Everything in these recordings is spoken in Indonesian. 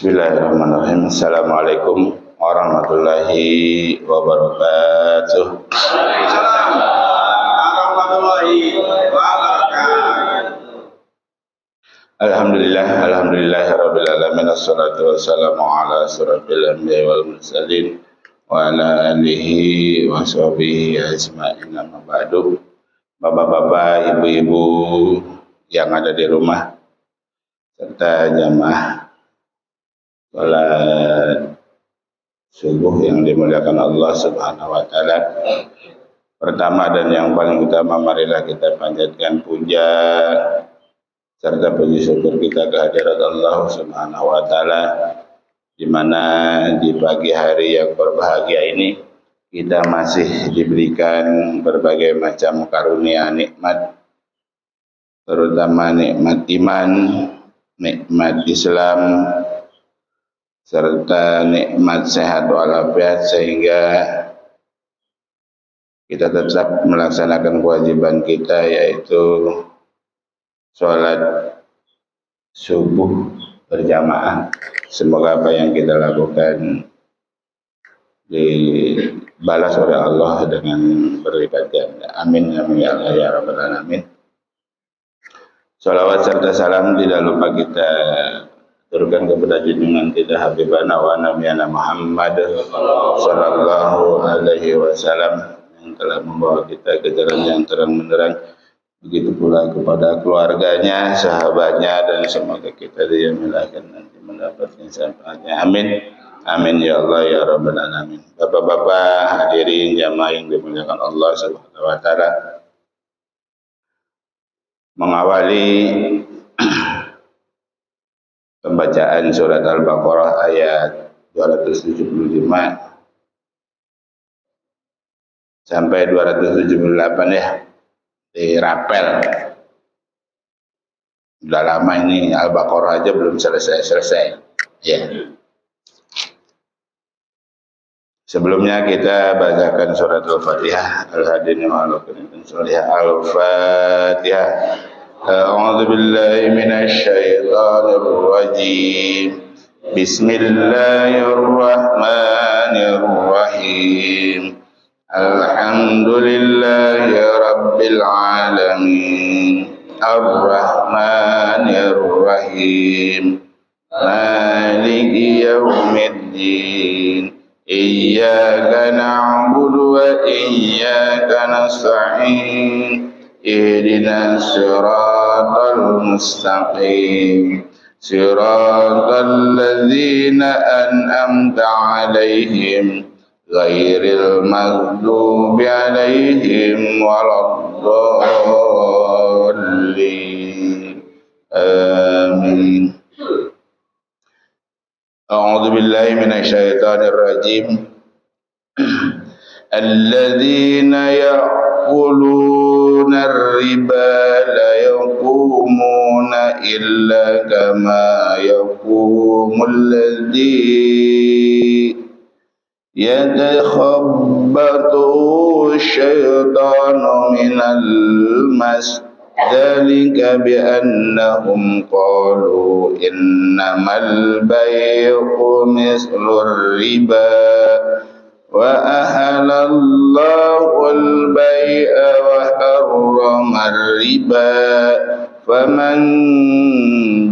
Bismillahirrahmanirrahim. Assalamualaikum warahmatullahi wabarakatuh. Waalaikumsalam warahmatullahi wabarakatuh. Alhamdulillahirabbil alamin. Assalatu wassalamu ala asyrofil anbiya'i wal mursalin wa ala alihi wa sahbihi ajma'in. Amma ba'du. Bapak-bapak, ibu-ibu yang ada di rumah serta jamaah salat subuh yang dimuliakan Allah Subhanahu wa taala. Pertama dan yang paling utama, marilah kita panjatkan puja serta puji syukur kita kehadirat Allah Subhanahu wa taala, di mana di pagi hari yang berbahagia ini kita masih diberikan berbagai macam karunia nikmat, terutama nikmat iman, nikmat Islam, serta nikmat sehat walafiat, sehingga kita tetap melaksanakan kewajiban kita, yaitu sholat subuh berjamaah. Semoga apa yang kita lakukan dibalas oleh Allah dengan berlipat ganda. Amin amin ya Allah ya rabbal alamin. Shalawat serta salam tidak lupa kita turunkan kepada junjungan kita Habibana wa Nabiyana Muhammad sallallahu alaihi wasallam, yang telah membawa kita ke jalan yang terang benderang. Begitu pula kepada keluarganya, sahabatnya, dan semoga kita dimuliakan nanti mendapatkan syafaatnya. Amin amin ya Allah ya rabbal alamin. Bapak-bapak hadirin jamaah yang dimuliakan Allah Subhanahu wa taala, mengawali pembacaan surat Al-Baqarah ayat 275 sampai 278 ya, dirapel. Udah lama ini Al-Baqarah aja belum selesai ya. Sebelumnya kita bacakan surat Al-Fatihah. Al-Hadin Al-Fatihah. A'udzu billahi minasy syaithanir rajim. Bismillahirrahmanirrahim. Alhamdulillahi rabbil alamin. Ar-Rahmanir Rahim. Maliki yaumiddin. Iyyaka na'budu wa iyyaka nasta'in. Ihdinas siratal mustaqim. Siratal ladzina an'amta 'alaihim ghairil maghdubi 'alaihim waladdallin. Amin. A'udzu billahi minasy syaithanir rajim. Alladzina ya'kuluna ar-riba la yaqumuna illa kama yaqumul ladzi yatakhabbathu asy-syaitanu minal mas. Dzalika bi'annahum qalu innamal bay'u mislur riba wa ahalallahu al-bay'a wa harrama ar-riba faman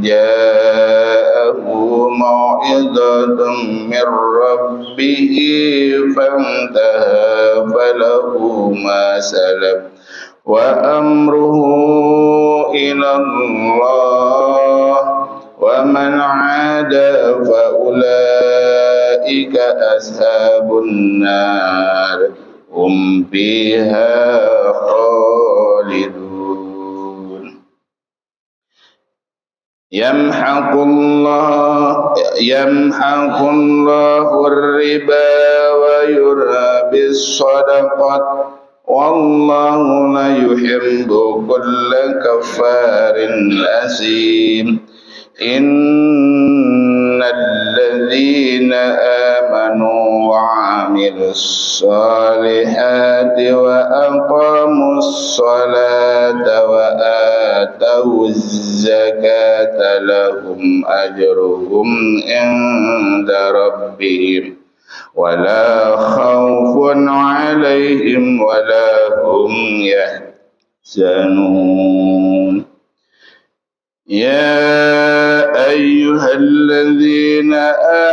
ja'ahu mau'izatun min rabbih fantaha falahu ma salaf wa amruhu ila Allah wa man 'ada fa ulaika ashabun nar hum fiha khalidun. Yamhaqullahu ar-riba wa yurabis sadaqat. Wallahu la yuhibbu kulla kafarin asim. Innal ladzina amanu wa 'amilus salihati wa aqamus salata wa آتوا الزكاة لهم أجرهم عند ربهم ولا خوف عليهم ولا هم يحزنون يا أيها الذين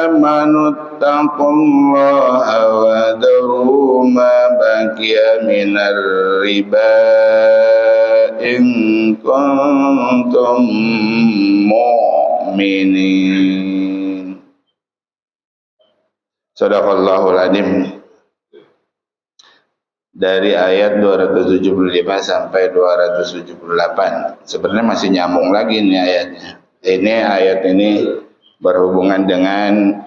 آمنوا اتقوا الله وذروا ما بقي من الربا إن كنتم مؤمنين. Sadaqallahul Azim. Dari ayat 275 sampai 278. Sebenarnya masih nyambung lagi nih ayatnya. Ayat ini berhubungan dengan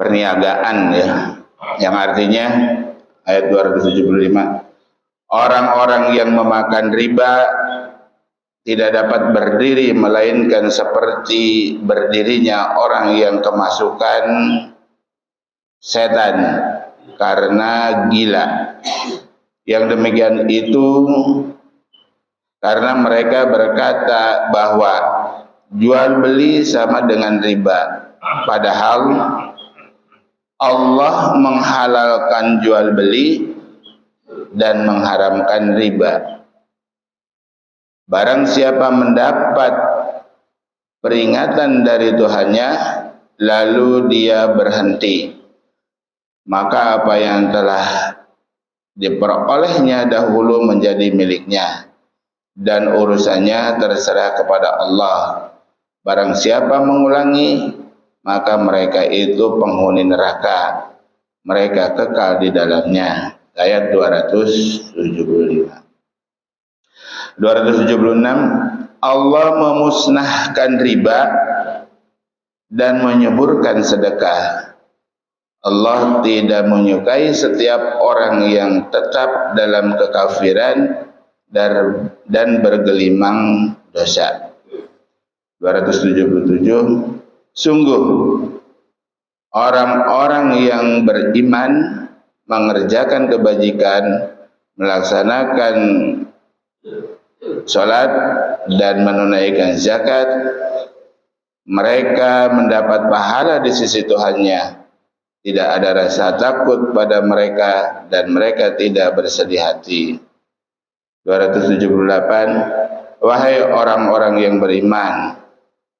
perniagaan ya. Yang artinya ayat 275, orang-orang yang memakan riba tidak dapat berdiri melainkan seperti berdirinya orang yang kemasukan setan karena gila. Yang demikian itu karena mereka berkata bahwa jual beli sama dengan riba, padahal Allah menghalalkan jual beli dan mengharamkan riba. Barang siapa mendapat peringatan dari Tuhannya lalu dia berhenti, maka apa yang telah diperolehnya dahulu menjadi miliknya dan urusannya terserah kepada Allah. Barang siapa mengulangi, maka mereka itu penghuni neraka, mereka kekal di dalamnya. Ayat 276. Allah memusnahkan riba dan menyuburkan sedekah. Allah tidak menyukai setiap orang yang tetap dalam kekafiran dan bergelimang dosa. 277. Sungguh orang-orang yang beriman mengerjakan kebajikan, melaksanakan salat dan menunaikan zakat, mereka mendapat pahala di sisi Tuhannya. Tidak ada rasa takut pada mereka dan mereka tidak bersedih hati. 278. Wahai orang-orang yang beriman,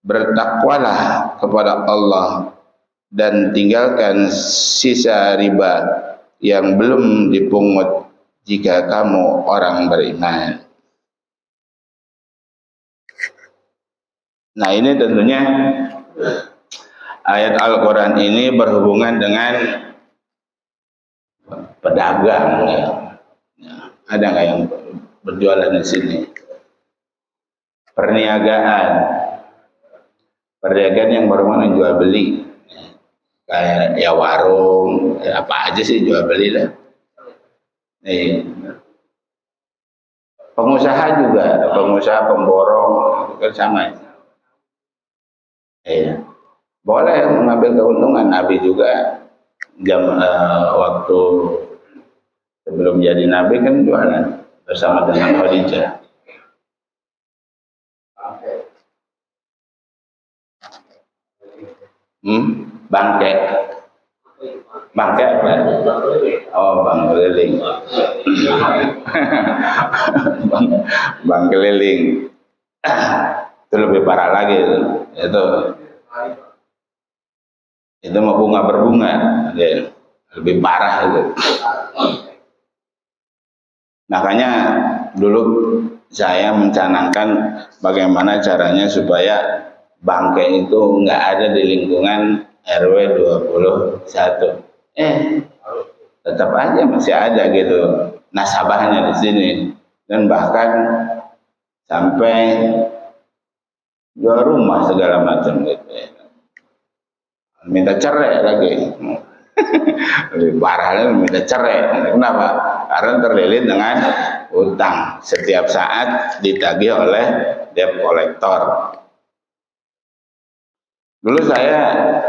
bertakwalah kepada Allah dan tinggalkan sisa riba yang belum dipungut jika kamu orang beriman. Nah, ini tentunya ayat Al-Quran ini berhubungan dengan pedagang ya. Ada nggak yang berjualan di sini? Perniagaan yang berhubungan dengan jual beli, kayak ya warung, apa aja sih jual beli lah. Pengusaha juga, pengusaha pemborong kan sama. Boleh mengambil keuntungan. Nabi juga waktu sebelum jadi Nabi kan jualan bersama dengan Khadijah. Bangke apa? Oh, bang keliling. Bang keliling. Itu lebih parah lagi itu mau bunga berbunga, lebih parah itu. Makanya dulu saya mencanangkan bagaimana caranya supaya bangke itu nggak ada di lingkungan RW 21. Tetap aja masih ada gitu nasabahnya di sini, dan bahkan sampai jual rumah segala macam gitu ya. Minta cerai lagi. Lebih parah lagi minta cerai. Kenapa? Karena terlilit dengan utang, setiap saat ditagih oleh debt collector. Dulu saya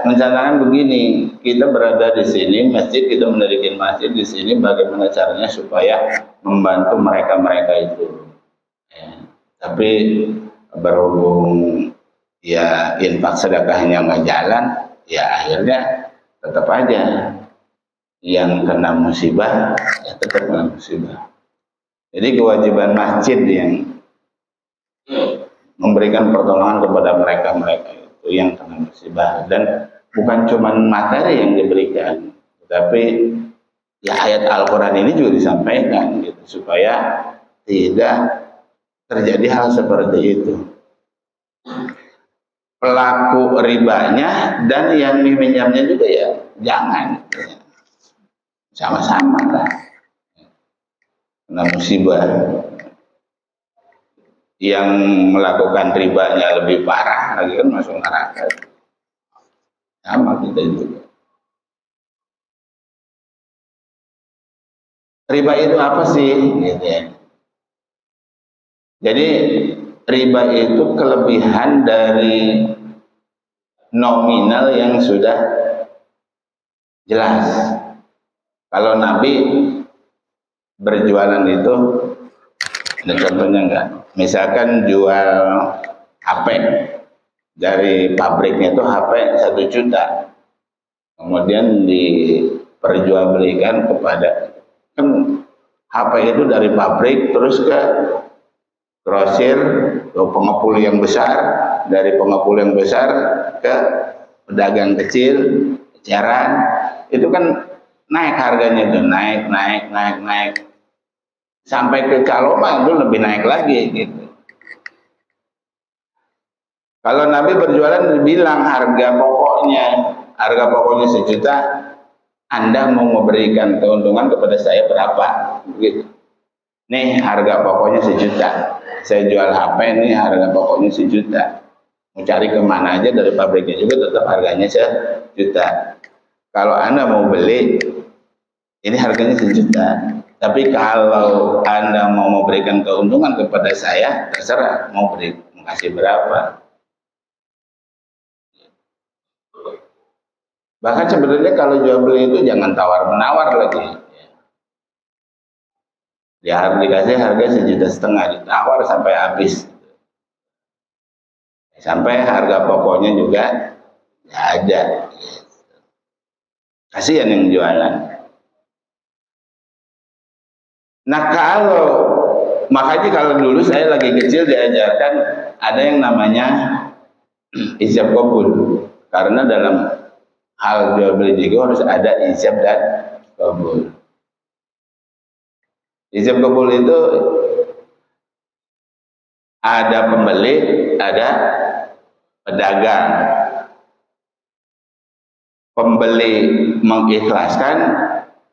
mencanangkan begini, kita berada di sini, masjid, kita mendirikan masjid di sini, bagaimana caranya supaya membantu mereka-mereka itu. Ya. Tapi berhubung ya infak sedekahnya nggak jalan, ya akhirnya tetap aja yang kena musibah, ya tetap kena musibah. Jadi kewajiban masjid yang memberikan pertolongan kepada mereka-mereka itu yang kena musibah, dan bukan cuma materi yang diberikan, tapi ya ayat Al-Quran ini juga disampaikan gitu supaya tidak terjadi hal seperti itu. Pelaku ribanya dan yang meminjamnya juga ya jangan, sama-sama lah kena musibah. Yang melakukan ribanya lebih parah lagi kan masuk neraka. Sama kita juga. Riba itu apa sih? Gitu ya. Jadi riba itu kelebihan dari nominal yang sudah jelas. Kalau Nabi berjualan itu, ada contohnya enggak? Misalkan jual HP dari pabriknya itu HP 1 juta, kemudian diperjualbelikan kepada, kan HP itu dari pabrik terus ke grosir, ke pengepul yang besar, dari pengepul yang besar ke pedagang kecil, eceran, itu kan naik harganya, itu naik sampai ke Kaloma itu lebih naik lagi gitu. Kalau Nabi berjualan bilang harga pokoknya 1 juta, Anda mau memberikan keuntungan kepada saya berapa gitu. Nih harga pokoknya 1 juta, saya jual HP nih harga pokoknya 1 juta, mau cari kemana aja dari pabriknya juga tetap harganya 1 juta. Kalau Anda mau beli, ini harganya 1 juta. Tapi kalau Anda mau memberikan keuntungan kepada saya, terserah mau kasih berapa. Bahkan sebenarnya kalau jual beli itu jangan tawar menawar lagi. Ya harus dikasih harga 1,5 juta, ditawar sampai habis. Sampai harga pokoknya juga nggak ada. Kasihan yang jualan. Nah makanya kalau dulu saya lagi kecil diajarkan ada yang namanya ijab kabul, karena dalam hal jual beli juga harus ada ijab dan kabul. Ijab kabul itu ada pembeli, ada pedagang. Pembeli mengikhlaskan,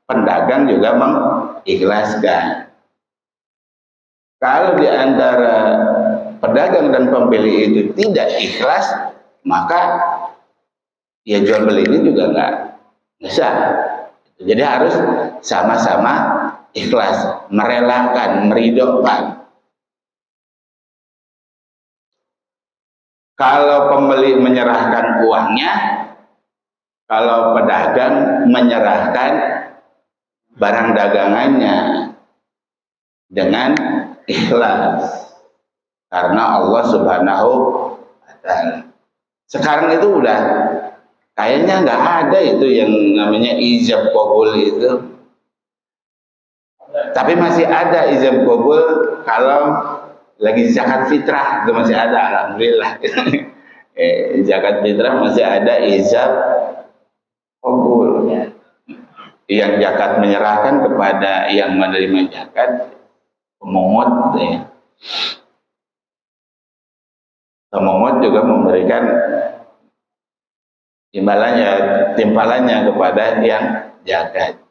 pedagang juga mengikhlaskan. Kalau di antara pedagang dan pembeli itu tidak ikhlas, maka ya jual beli ini juga nggak sah. Jadi harus sama-sama ikhlas, merelakan, meridhokan. Kalau pembeli menyerahkan uangnya, kalau pedagang menyerahkan barang dagangannya dengan ikhlas karena Allah Subhanahu wa Ta'ala. Sekarang itu udah kayaknya nggak ada itu yang namanya ijab kabul itu, tapi masih ada ijab kabul kalau lagi zakat fitrah, itu masih ada, alhamdulillah. Zakat fitrah masih ada ijab kabul, yang zakat menyerahkan kepada yang menerima zakat, pemungut ya. Pemungut juga memberikan timpalannya kepada yang zakat.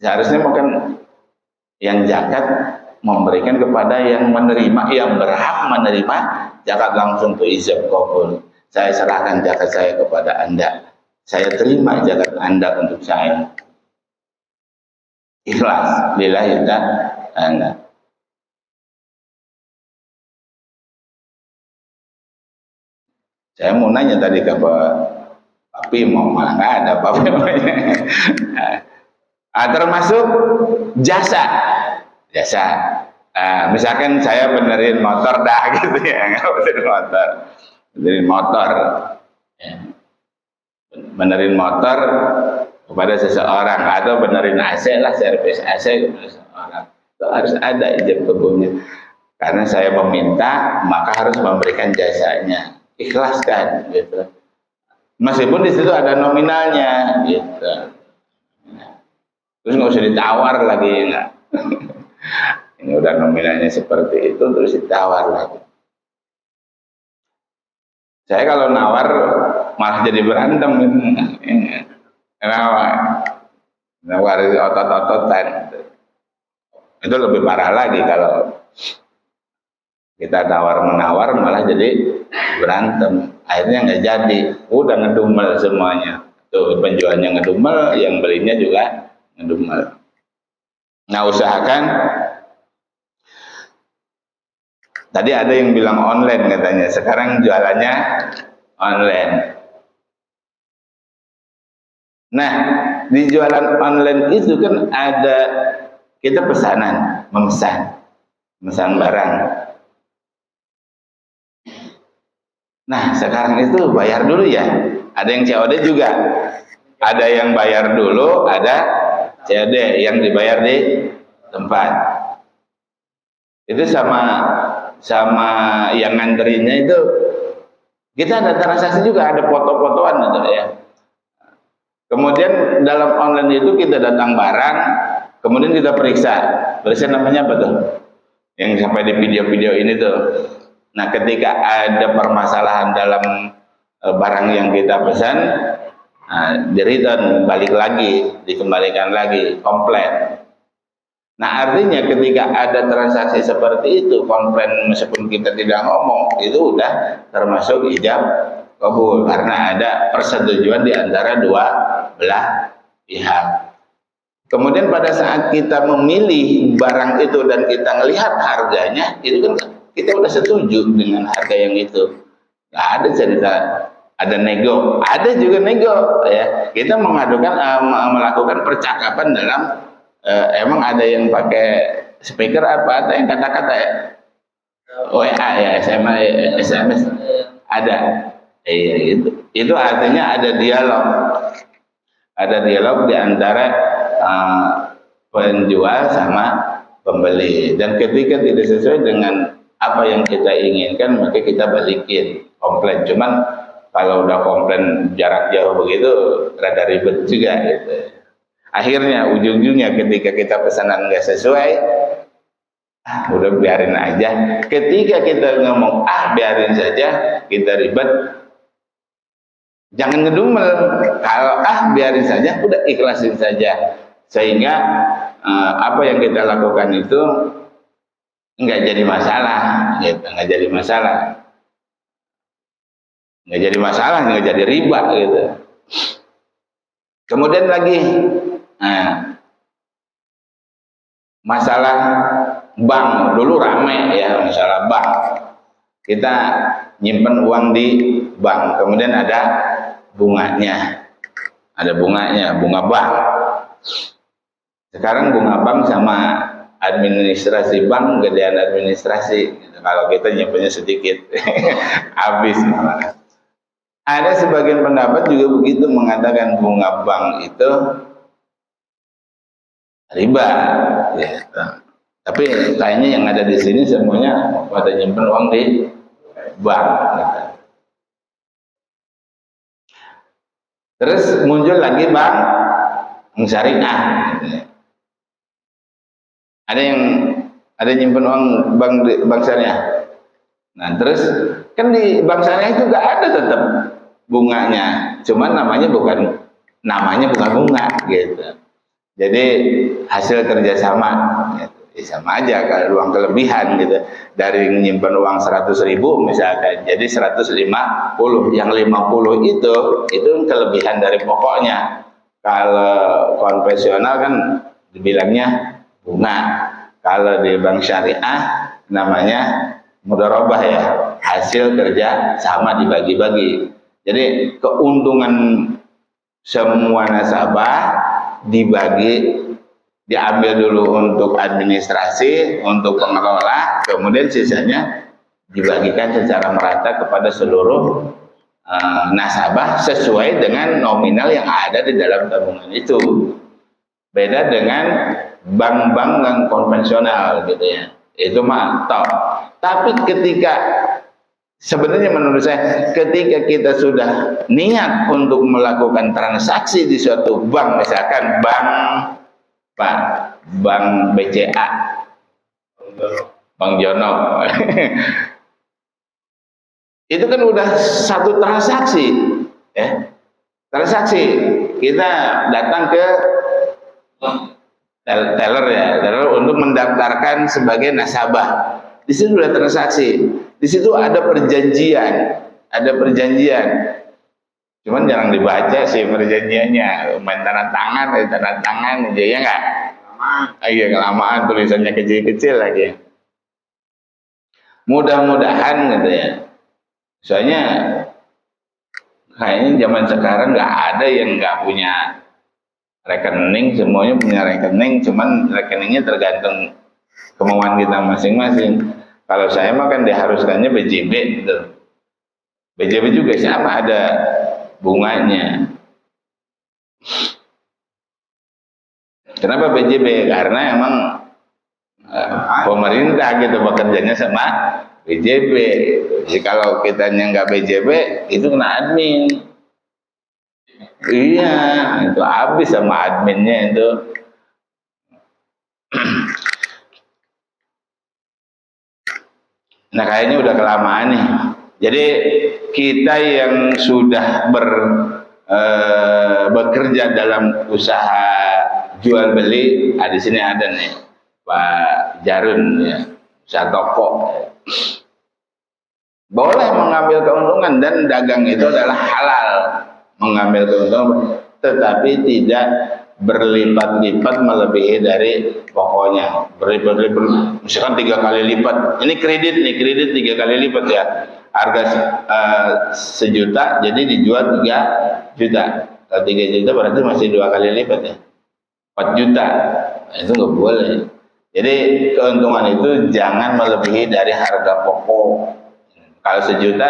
Seharusnya bukan yang zakat memberikan kepada yang menerima, yang berhak menerima zakat langsung ke ijab kabul. Saya serahkan zakat saya kepada Anda, saya terima zakat Anda untuk saya. Ikhlas lillahi ta'ala. Saya mau nanya tadi ke Pak Papi, mau malah nggak ada Papi. Termasuk jasa. Misalkan saya benerin motor dah gitu ya, benerin motor, benerin motor kepada seseorang, atau benerin AC lah, servis AC kepada seseorang. Itu harus ada ijab kabulnya. Karena saya meminta, maka harus memberikan jasanya. Ikhlaskan gitu. Meskipun di situ ada nominalnya gitu. Terus nggak usah ditawar lagi, enggak. Ini udah nominalnya seperti itu, terus ditawar lagi. Saya kalau nawar malah jadi berantem. Kenapa? Nawar itu otot-ototan. Itu lebih parah lagi kalau kita tawar-menawar malah jadi berantem. Akhirnya nggak jadi. Udah ngedumel semuanya. Tuh penjualnya ngedumel, yang belinya juga ngedumel. Nah, usahakan. Tadi ada yang bilang online katanya, sekarang jualannya online. Nah, di jualan online itu kan ada kita pesanan, memesan barang. Nah, sekarang itu bayar dulu ya. Ada yang COD juga. Ada yang bayar dulu, ada COD yang dibayar di tempat. Itu sama yang nganterinnya itu kita ada transaksi juga, ada foto-fotoan gitu ya. Kemudian dalam online itu kita datang barang, kemudian kita periksa namanya apa tuh? Yang sampai di video-video ini tuh. Nah, ketika ada permasalahan dalam barang yang kita pesan, di return, balik lagi, dikembalikan lagi, komplain. Nah, artinya ketika ada transaksi seperti itu, komplain meskipun kita tidak ngomong, itu udah termasuk ijab kabul karena ada persetujuan di antara dua belah pihak. Kemudian pada saat kita memilih barang itu dan kita melihat harganya, itu kan kita udah setuju dengan harga yang itu. Nggak ada cerita ada nego, ada juga nego ya. Kita melakukan percakapan dalam emang ada yang pakai speaker apa, ada yang kata-kata ya, WA ya, SMS ada. Itu artinya ada dialog di antara penjual sama pembeli, dan ketika tidak sesuai dengan apa yang kita inginkan maka kita balikin, komplain. Cuman kalau udah komplain jarak jauh begitu rada ribet juga gitu. Akhirnya ujung-ujungnya ketika kita pesanan nggak sesuai, udah biarin aja. Ketika kita ngomong biarin saja, kita ribet, jangan ngedumel. Kalau biarin saja, udah ikhlasin saja, sehingga apa yang kita lakukan itu nggak jadi masalah, gitu. nggak jadi masalah, nggak jadi riba gitu. Kemudian lagi masalah bank, dulu rame ya masalah bank. Kita nyimpen uang di bank, kemudian ada bunganya, bunga bank. Sekarang bunga bank sama administrasi bank gedean administrasi gitu. Kalau kita nyimpennya sedikit habis. Ada sebagian pendapat juga begitu, mengatakan bunga bank itu riba gitu. Tapi kayaknya yang ada di sini semuanya pada nyimpen uang di bank gitu. Terus muncul lagi bank syariah gitu. Ada nyimpen uang bank syariah. Nah, terus kan di bank syariah juga ada tetap bunganya, cuman namanya bukan bunga gitu. Jadi hasil kerjasama gitu. Sama aja kalau uang kelebihan gitu. Dari menyimpan uang 100.000 misalkan jadi 150, yang 50 itu kelebihan dari pokoknya. Kalau konvensional kan dibilangnya bunga, kalau di bank syariah namanya mudharabah ya, hasil kerja sama dibagi-bagi. Jadi keuntungan semua nasabah dibagi, diambil dulu untuk administrasi, untuk pengelola, kemudian sisanya dibagikan secara merata kepada seluruh nasabah sesuai dengan nominal yang ada di dalam tabungan itu. Beda dengan bank-bank yang konvensional gitu ya, itu mah top. Tapi ketika sebenarnya menurut saya, ketika kita sudah niat untuk melakukan transaksi di suatu bank, misalkan bank BCA, Bang Jono, itu kan udah satu transaksi, ya. Transaksi kita datang ke teller untuk mendaftarkan sebagai nasabah. Di situ sudah transaksi, di situ ada perjanjian, Cuman jarang dibaca sih perjanjiannya, main tanda tangan, ya nggak? Iya, kelamaan tulisannya kecil-kecil lagi. Mudah-mudahan gitu ya. Soalnya kayaknya zaman sekarang nggak ada yang nggak punya rekening, semuanya punya rekening, cuman rekeningnya tergantung kemauan kita masing-masing. Kalau saya mah kan diharuskannya BJB gitu. BJB juga sama, ada bunganya. Kenapa BJB? Karena emang pemerintah gitu bekerjanya sama BJB. Jadi kalau kitanya nggak BJB, itu kena admin. Iya, itu habis sama adminnya itu. Nah, kayaknya udah kelamaan nih. Jadi kita yang sudah bekerja dalam usaha jual beli, di sini ada nih Pak Jarun ya, usaha toko. Boleh mengambil keuntungan dan dagang itu adalah halal, mengambil keuntungan, tetapi tidak berlipat-lipat melebihi dari pokoknya. Berlipat-lipat, misalkan 3 kali lipat. Ini kredit 3 kali lipat ya. Harga 1 juta, jadi dijual 3 juta. Kalau 3 juta berarti masih 2 kali lipat ya. 4 juta. Nah, itu nggak boleh. Jadi keuntungan itu jangan melebihi dari harga pokok. Kalau 1 juta,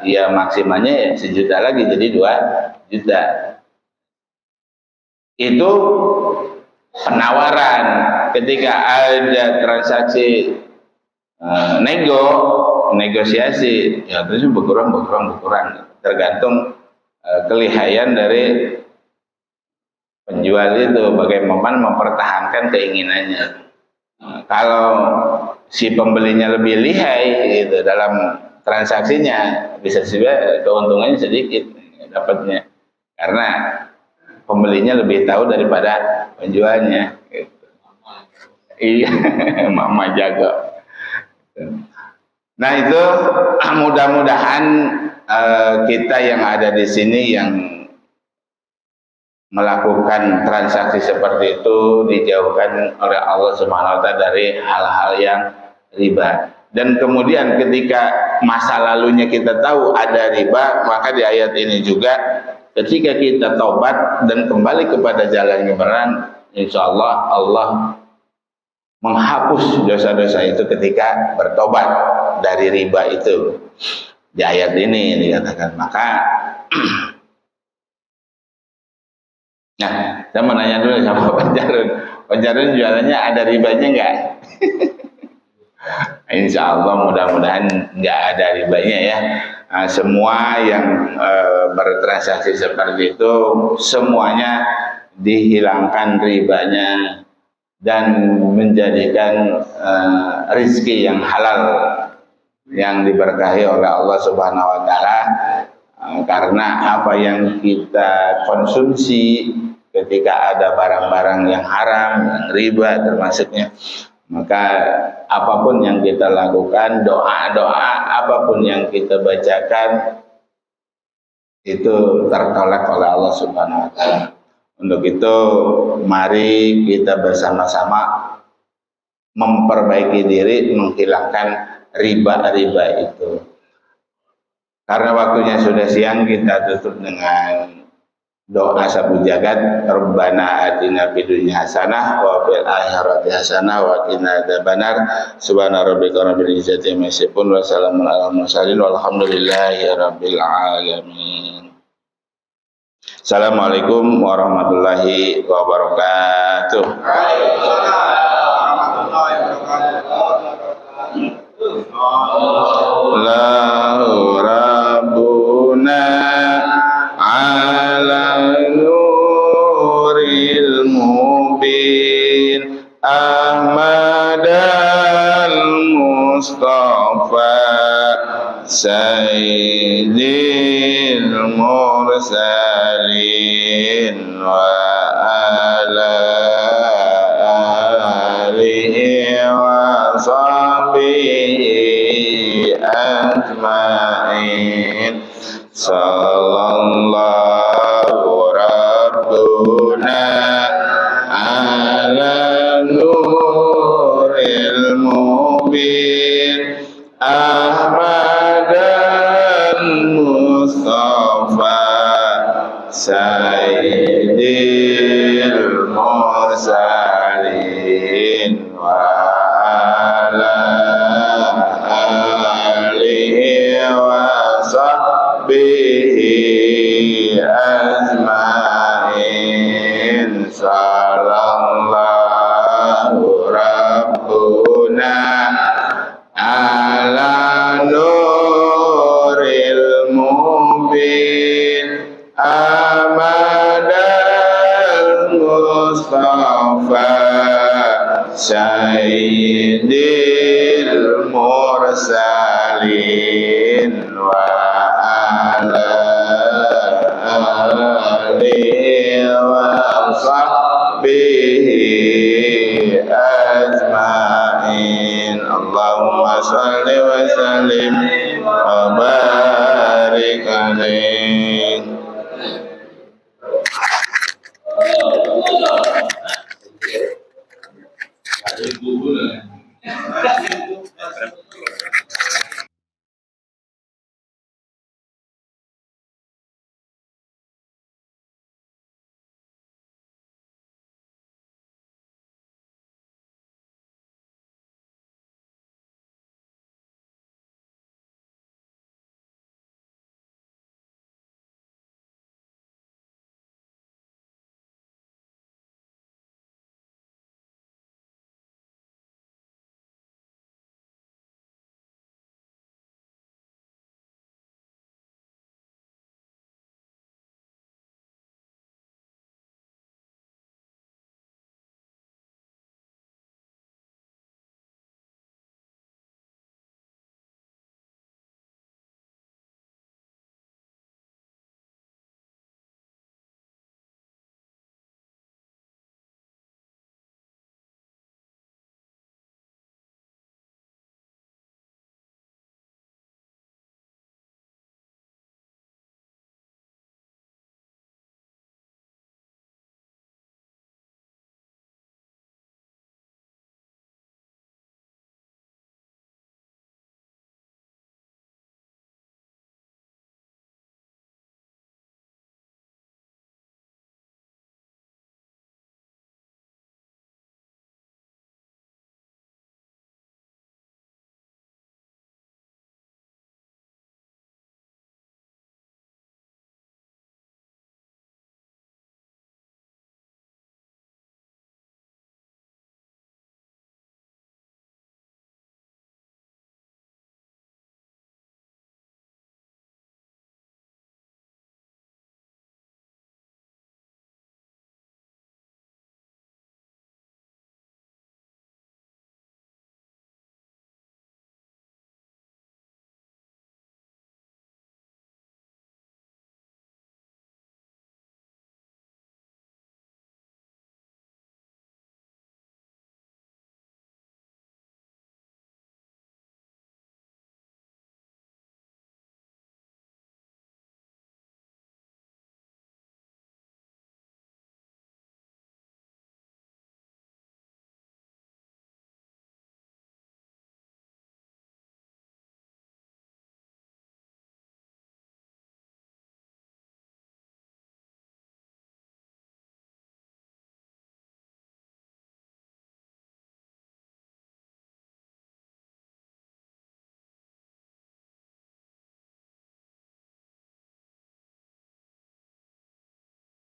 ya maksimalnya ya 1 juta lagi, jadi 2 juta. Itu penawaran. Ketika ada transaksi negosiasi, ya terus berkurang, tergantung kelihayan dari penjual itu, bagaimana mempertahankan keinginannya. Kalau si pembelinya lebih lihai gitu dalam transaksinya, bisa juga keuntungannya sedikit dapatnya, karena pembelinya lebih tahu daripada penjualnya gitu. Iya, mama jago. Nah, itu mudah-mudahan kita yang ada di sini yang melakukan transaksi seperti itu dijauhkan oleh Allah Subhanahu wa taala dari hal-hal yang riba. Dan kemudian ketika masa lalunya kita tahu ada riba, maka di ayat ini juga ketika kita taubat dan kembali kepada jalan kebenaran, insya Allah Allah menghapus dosa-dosa itu ketika bertobat dari riba itu. Di ayat ini dikatakan. Maka nah, saya mau nanya dulu sama Pak Jarun. Pak Jarun jualannya ada ribanya enggak? Insya Allah mudah-mudahan enggak ada ribanya ya. Nah, semua yang bertransaksi seperti itu semuanya dihilangkan ribanya dan menjadikan rizki yang halal yang diberkahi oleh Allah Subhanahu wa taala, karena apa yang kita konsumsi ketika ada barang-barang yang haram, yang riba termasuknya, maka apapun yang kita lakukan, doa-doa apapun yang kita bacakan itu tertolak oleh Allah Subhanahu wa taala. Untuk itu mari kita bersama-sama memperbaiki diri, menghilangkan riba itu. Karena waktunya sudah siang, kita tutup dengan doa sabu jagat. Rabbana atina fid dunya hasanah wa fil akhirati hasanah wa qina adzabannar. Subhana rabbika rabbil izzati amma yasifun wa salamun alal mursalin walhamdulillahi rabbil alamin. Assalamualaikum warahmatullahi wabarakatuh. Waalaikumsalam warahmatullahi wabarakatuh. Lahu rabbuna ala nuril mubin Ahmad al-Mustafa Sayyidil mursalin wa ala alihi wa sahbihi ajma'in. Sallallahu rabbuna ala nuril mubin Ahmad al-Mustafa Sayyidil mursalin wa ala alihi wa sahbihi ajma'in. Sallallahu rabbuna ala nuril mubin Ahmad al-Mustafa Sayyidil mursalin wa ala alihi wa sahbihi ajma'in. Allahumma salli wa sallim wa barik alaihi.